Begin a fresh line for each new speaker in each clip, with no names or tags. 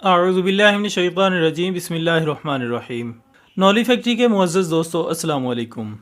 اعوذ باللہ من الشیطان الرجیم بسم اللہ الرحمن الرحیم۔ نولی فیکٹری کے معزز دوستو، السلام علیکم۔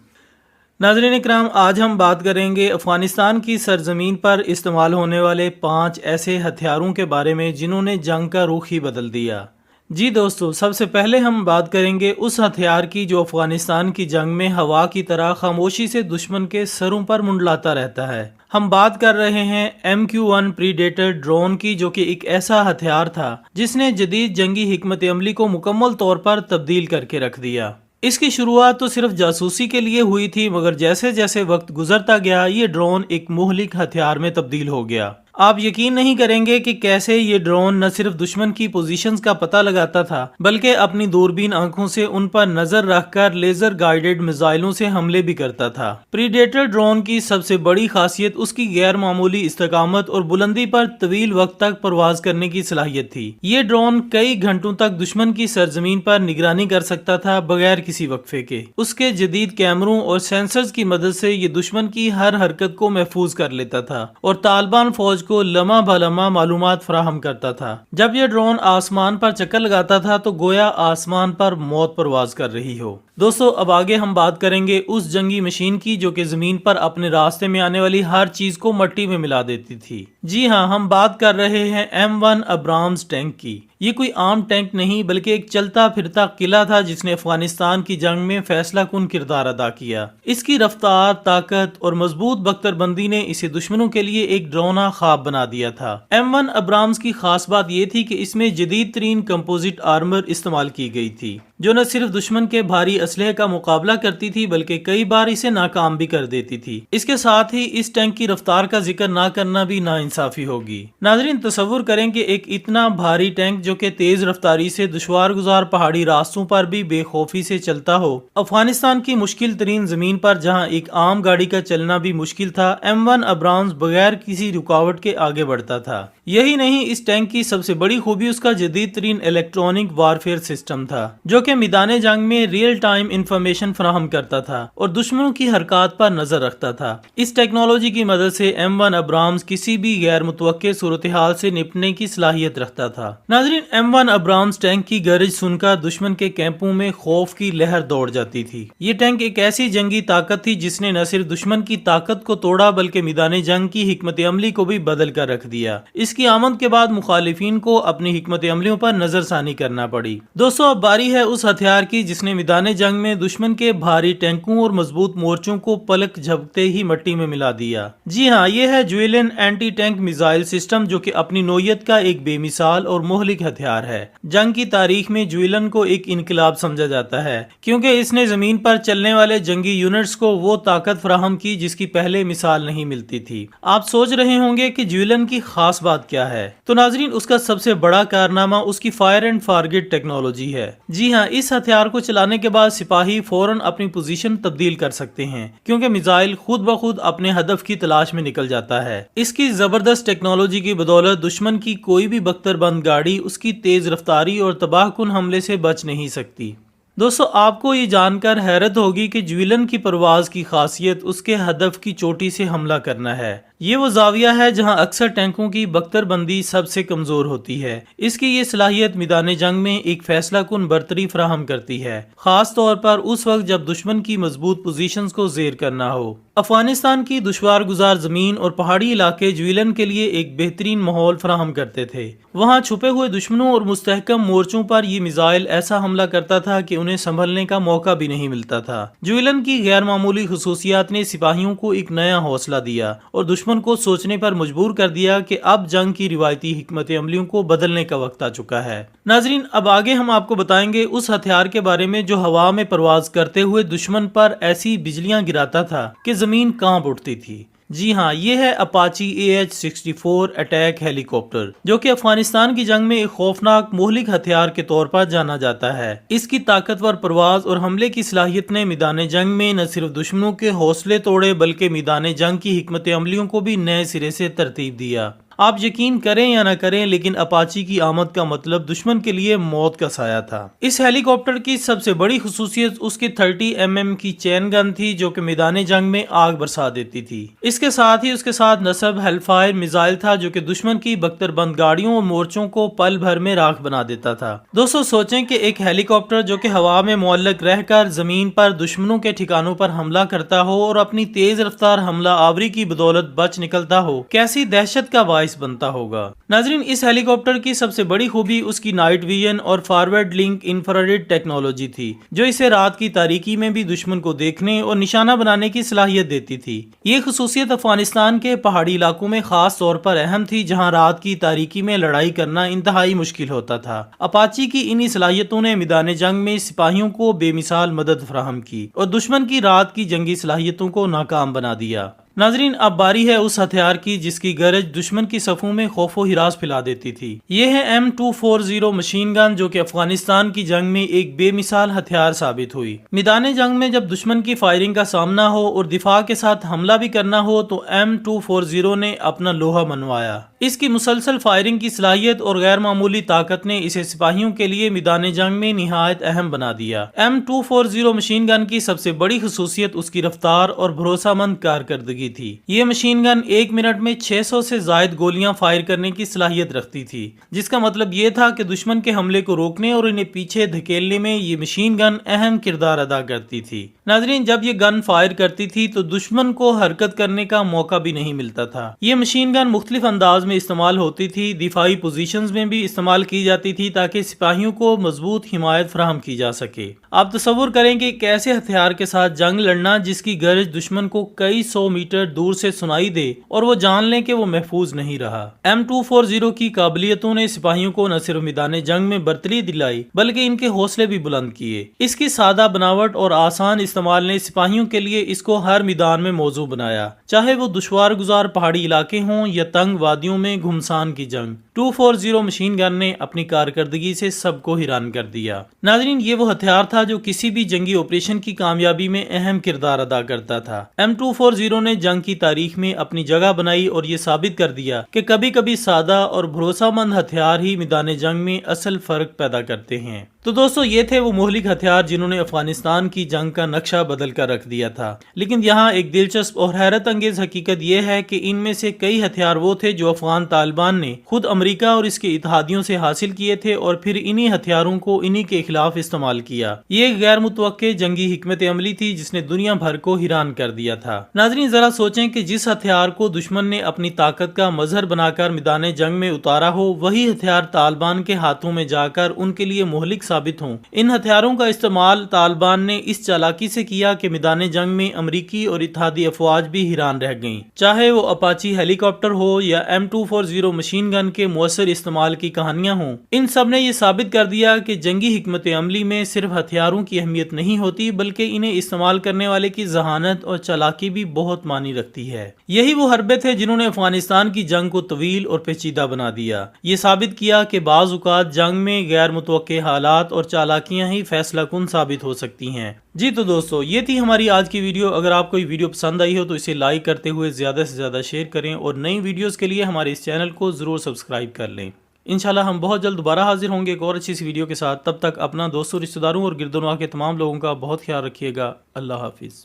ناظرین اکرام، آج ہم بات کریں گے افغانستان کی سرزمین پر استعمال ہونے والے 5 ایسے ہتھیاروں کے بارے میں جنہوں نے جنگ کا رخ ہی بدل دیا۔ جی دوستو، سب سے پہلے ہم بات کریں گے اس ہتھیار کی جو افغانستان کی جنگ میں ہوا کی طرح خاموشی سے دشمن کے سروں پر منڈلاتا رہتا ہے۔ ہم بات کر رہے ہیں MQ-1 پریڈیٹر ڈرون کی، جو کہ ایک ایسا ہتھیار تھا جس نے جدید جنگی حکمت عملی کو مکمل طور پر تبدیل کر کے رکھ دیا۔ اس کی شروعات تو صرف جاسوسی کے لیے ہوئی تھی، مگر جیسے جیسے وقت گزرتا گیا یہ ڈرون ایک مہلک ہتھیار میں تبدیل ہو گیا۔ آپ یقین نہیں کریں گے کہ کیسے یہ ڈرون نہ صرف دشمن کی پوزیشنز کا پتہ لگاتا تھا بلکہ اپنی دوربین آنکھوں سے ان پر نظر رکھ کر لیزر گائیڈڈ میزائلوں سے حملے بھی کرتا تھا۔ پریڈیٹر ڈرون کی سب سے بڑی خاصیت اس کی غیر معمولی استقامت اور بلندی پر طویل وقت تک پرواز کرنے کی صلاحیت تھی۔ یہ ڈرون کئی گھنٹوں تک دشمن کی سرزمین پر نگرانی کر سکتا تھا بغیر کسی وقفے کے۔ اس کے جدید کیمروں اور سینسرز کی مدد سے یہ دشمن کی ہر حرکت کو محفوظ کر لیتا تھا اور طالبان فوج کو لمحہ بلمحہ معلومات فراہم کرتا تھا۔ جب یہ ڈرون آسمان پر چکر لگاتا تھا تو گویا آسمان پر موت پرواز کر رہی ہو۔ دوستو، اب آگے ہم بات کریں گے اس جنگی مشین کی جو کہ زمین پر اپنے راستے میں آنے والی ہر چیز کو مٹی میں ملا دیتی تھی۔ جی ہاں، ہم بات کر رہے ہیں M1 ابرامز ٹینک کی۔ یہ کوئی عام ٹینک نہیں بلکہ ایک چلتا پھرتا قلعہ تھا جس نے افغانستان کی جنگ میں فیصلہ کن کردار ادا کیا۔ اس کی رفتار، طاقت اور مضبوط بختر بندی نے اسے دشمنوں کے لیے ایک ڈراؤنا خواب بنا دیا تھا۔ M1 ابرامز کی خاص بات یہ تھی کہ اس میں جدید ترین کمپوزٹ آرمر استعمال کی گئی تھی جو نہ صرف دشمن کے بھاری اسلحے کا مقابلہ کرتی تھی بلکہ کئی بار اسے ناکام بھی کر دیتی تھی۔ اس کے ساتھ ہی اس ٹینک کی رفتار کا ذکر نہ کرنا بھی ناانصافی ہوگی۔ ناظرین، تصور کریں کہ ایک اتنا بھاری ٹینک جو کہ تیز رفتاری سے دشوار گزار پہاڑی راستوں پر بھی بے خوفی سے چلتا ہو، افغانستان کی مشکل ترین زمین پر جہاں ایک عام گاڑی کا چلنا بھی مشکل تھا، M1 ابرامز بغیر کسی رکاوٹ کے آگے بڑھتا تھا۔ یہی نہیں، اس ٹینک کی سب سے بڑی خوبی اس کا جدید ترین الیکٹرونک وارفیئر سسٹم تھا جو کہ میدان جنگ میں ریئل ٹائم انفارمیشن فراہم کرتا تھا اور دشمنوں کی حرکات پر نظر رکھتا تھا۔ اس ٹیکنالوجی کی مدد سے M1 ابرامز کسی بھی غیر متوقع صورتحال سے نپٹنے کی صلاحیت رکھتا تھا۔ ناظرین، M1 ابرامز ٹینک کی گرج سن کر دشمن کے کیمپوں میں خوف کی لہر دوڑ جاتی تھی۔ یہ ٹینک ایک ایسی جنگی طاقت تھی جس نے نہ صرف دشمن کی طاقت کو توڑا بلکہ میدان جنگ کی حکمت عملی کو بھی بدل کر رکھ دیا۔ اس کی آمد کے بعد مخالفین کو اپنی حکمت عملیوں پر نظر ثانی کرنا پڑی۔ دوستو، اب باری ہے اس ہتھیار کی جس نے میدان جنگ میں دشمن کے بھاری ٹینکوں اور مضبوط مورچوں کو پلک جھپکتے ہی مٹی میں ملا دیا۔ جی ہاں، یہ ہے جویلن اینٹی ٹینک میزائل سسٹم جو کہ اپنی نوعیت کا ایک بے مثال اور مہلک ہتھیار ہے۔ جنگ کی تاریخ میں جویلن کو ایک انقلاب سمجھا جاتا ہے کیونکہ اس نے زمین پر چلنے والے جنگی یونٹس کو وہ طاقت فراہم کی جس کی پہلے مثال نہیں ملتی تھی۔ آپ سوچ رہے ہوں گے کہ جویلن کی خاص بات کیا ہے؟ تو ناظرین، اس کا سب سے بڑا کارنامہ اس کی فائر اینڈ فارگیٹ ٹیکنالوجی ہے۔ جی ہاں، اس ہتھیار کو چلانے کے بعد سپاہی فوراً اپنی پوزیشن تبدیل کر سکتے ہیں کیونکہ میزائل خود بخود اپنے ہدف کی تلاش میں نکل جاتا ہے۔ اس کی زبردست ٹیکنالوجی کی بدولت دشمن کی کوئی بھی بختر بند گاڑی اس کی تیز رفتاری اور تباہ کن حملے سے بچ نہیں سکتی۔ دوستو، آپ کو یہ جان کر حیرت ہوگی کہ جویلن کی پرواز کی خاصیت اس کے ہدف کی چوٹی سے حملہ کرنا ہے۔ یہ وہ زاویہ ہے جہاں اکثر ٹینکوں کی بختر بندی سب سے کمزور ہوتی ہے۔ اس کی یہ صلاحیت میدان جنگ میں ایک فیصلہ کن برتری فراہم کرتی ہے، خاص طور پر اس وقت جب دشمن کی مضبوط پوزیشنز کو زیر کرنا ہو۔ افغانستان کی دشوار گزار زمین اور پہاڑی علاقے جویلن کے لیے ایک بہترین ماحول فراہم کرتے تھے۔ وہاں چھپے ہوئے دشمنوں اور مستحکم مورچوں پر یہ میزائل ایسا حملہ کرتا تھا کہ انہیں سنبھلنے کا موقع بھی نہیں ملتا تھا۔ جویلن کی غیر معمولی خصوصیات نے سپاہیوں کو ایک نیا حوصلہ دیا اور دشمن کو سوچنے پر مجبور کر دیا کہ اب جنگ کی روایتی حکمت عملیوں کو بدلنے کا وقت آ چکا ہے۔ ناظرین، اب آگے ہم آپ کو بتائیں گے اس ہتھیار کے بارے میں جو ہوا میں پرواز کرتے ہوئے دشمن پر ایسی بجلیاں گراتا تھا کہ زمین کانپ اٹھتی تھی۔ جی ہاں، یہ ہے اپاچی AH-64 اٹیک ہیلی کاپٹر جو کہ افغانستان کی جنگ میں ایک خوفناک مہلک ہتھیار کے طور پر جانا جاتا ہے۔ اس کی طاقتور پرواز اور حملے کی صلاحیت نے میدان جنگ میں نہ صرف دشمنوں کے حوصلے توڑے بلکہ میدان جنگ کی حکمت عملیوں کو بھی نئے سرے سے ترتیب دیا۔ آپ یقین کریں یا نہ کریں لیکن اپاچی کی آمد کا مطلب دشمن کے لیے موت کا سایہ تھا۔ اس ہیلی کاپٹر کی سب سے بڑی خصوصیت اس کی 30 mm کی چین گن تھی جو کہ میدان جنگ میں آگ برسا دیتی تھی۔ اس کے ساتھ ہی اس کے ساتھ نصب ہیل فائر میزائل تھا جو کہ دشمن کی بختر بند گاڑیوں اور مورچوں کو پل بھر میں راکھ بنا دیتا تھا۔ دوستو سوچیں کہ ایک ہیلی کاپٹر جو کہ ہوا میں معلق رہ کر زمین پر دشمنوں کے ٹھکانوں پر حملہ کرتا ہو اور اپنی تیز رفتار حملہ آوری کی بدولت بچ نکلتا ہو، کیسی دہشت کا باعث بنتا ہوگا۔ ناظرین، اس ہیلی کاپٹر کی سب سے بڑی خوبی اس کی نائٹ ویژن اور فارورڈ لنک انفراریڈ ٹیکنالوجی تھی جو اسے رات کی تاریکی میں بھی دشمن کو دیکھنے اور نشانہ بنانے کی صلاحیت دیتی تھی۔ یہ خصوصیت افغانستان کے پہاڑی علاقوں میں خاص طور پر اہم تھی جہاں رات کی تاریکی میں لڑائی کرنا انتہائی مشکل ہوتا تھا۔ اپاچی کی انہی صلاحیتوں نے میدان جنگ میں سپاہیوں کو بے مثال مدد فراہم کی اور دشمن کی رات کی جنگی صلاحیتوں کو ناکام بنا دیا۔ ناظرین، اب باری ہے اس ہتھیار کی جس کی گرج دشمن کی صفوں میں خوف و ہراس پھیلا دیتی تھی۔ یہ ہے M240 مشین گن جو کہ افغانستان کی جنگ میں ایک بے مثال ہتھیار ثابت ہوئی۔ میدان جنگ میں جب دشمن کی فائرنگ کا سامنا ہو اور دفاع کے ساتھ حملہ بھی کرنا ہو تو M240 نے اپنا لوہا منوایا۔ اس کی مسلسل فائرنگ کی صلاحیت اور غیر معمولی طاقت نے اسے سپاہیوں کے لیے میدان جنگ میں نہایت اہم بنا دیا۔ M240 مشین گن کی سب سے بڑی خصوصیت اس کی رفتار اور بھروسہ مند کارکردگی تھی۔ یہ مشین گن 1 منٹ میں 600 سے زائد گولیاں فائر کرنے کی صلاحیت رکھتی تھی، جس کا مطلب یہ تھا کہ دشمن کے حملے کو روکنے اور انہیں پیچھے دھکیلنے میں یہ مشین گن اہم کردار ادا کرتی تھی۔ ناظرین، جب یہ گن فائر کرتی تھی تو دشمن کو حرکت کرنے کا موقع بھی نہیں ملتا تھا۔ یہ مشین گن مختلف انداز میں استعمال ہوتی تھی، دفاعی پوزیشنز میں بھی استعمال کی جاتی تھی تاکہ سپاہیوں کو مضبوط حمایت فراہم کی جا سکے۔ آپ تصور کریں کہ ایک ایسے ہتھیار کے ساتھ جنگ لڑنا جس کی گرج دشمن کو کئی 100 میٹر دور سے سنائی دے اور وہ جان لیں کہ وہ محفوظ نہیں رہا۔ M240 کی قابلیتوں نے سپاہیوں کو نہ صرف میدان جنگ میں برتری دلائی بلکہ ان کے حوصلے بھی بلند کیے۔ اس کی سادہ بناوٹ اور آسان استعمال نے سپاہیوں کے لیے اس کو ہر میدان میں موزوں بنایا، چاہے وہ دشوار گزار پہاڑی علاقے ہوں یا تنگ وادیوں میں گھمسان کی جنگ۔ 240 مشین گن نے اپنی کارکردگی سے سب کو حیران کر دیا۔ ناظرین، یہ وہ ہتھیار تھا جو کسی بھی جنگی آپریشن کی کامیابی میں اہم کردار ادا کرتا تھا۔ M240 نے جنگ کی تاریخ میں اپنی جگہ بنائی اور یہ ثابت کر دیا کہ کبھی کبھی سادہ اور بھروسہ مند ہتھیار ہی میدان جنگ میں اصل فرق پیدا کرتے ہیں۔ تو دوستو، یہ تھے وہ مہلک ہتھیار جنہوں نے افغانستان کی جنگ کا نقشہ بدل کر رکھ دیا تھا۔ لیکن یہاں ایک دلچسپ اور حیرت انگیز حقیقت یہ ہے کہ ان میں سے کئی ہتھیار وہ تھے جو افغان طالبان نے خود امریکہ اور اس کے اتحادیوں سے حاصل کیے تھے اور پھر انہی ہتھیاروں کو انہی کے خلاف استعمال کیا۔ یہ ایک غیر متوقع جنگی حکمت عملی تھی جس نے دنیا بھر کو حیران کر دیا تھا۔ ناظرین، ذرا سوچیں کہ جس ہتھیار کو دشمن نے اپنی طاقت کا مظہر بنا کر میدان جنگ میں اتارا ہو، وہی ہتھیار طالبان کے ہاتھوں میں جا کر ان کے لیے مہلک ثابت ہوں۔ ان ہتھیاروں کا استعمال طالبان نے اس چالاکی سے کیا کہ میدان جنگ میں امریکی اور اتحادی افواج بھی حیران رہ گئیں، چاہے وہ اپاچی ہیلی کاپٹر ہو یا M240 مشین گن کے مؤثر استعمال کی کہانیاں ہوں۔ ان سب نے یہ ثابت کر دیا کہ جنگی حکمت عملی میں صرف ہتھیاروں کی اہمیت نہیں ہوتی بلکہ انہیں استعمال کرنے والے کی ذہانت اور چالاکی بھی بہت معنی رکھتی ہے۔ یہی وہ حربے تھے جنہوں نے افغانستان کی جنگ کو طویل اور پیچیدہ بنا دیا۔ یہ ثابت کیا کہ بعض اوقات جنگ میں غیر متوقع حالات اور چالاکیاں ہی فیصلہ کن ثابت ہو سکتی ہیں۔ جی تو دوستو، یہ تھی ہماری آج کی ویڈیو۔ اگر آپ کو یہ ویڈیو پسند آئی ہو تو اسے لائک کرتے ہوئے زیادہ سے زیادہ شیئر کریں اور نئی ویڈیوز کے لیے ہمارے اس چینل کو ضرور سبسکرائب کر لیں۔ انشاءاللہ ہم بہت جلد دوبارہ حاضر ہوں گے ایک اور اچھی سی ویڈیو کے ساتھ۔ تب تک اپنا دوستوں، رشتہ داروں اور گرد و نواح کے تمام لوگوں کا بہت خیال رکھیے گا۔ اللہ حافظ۔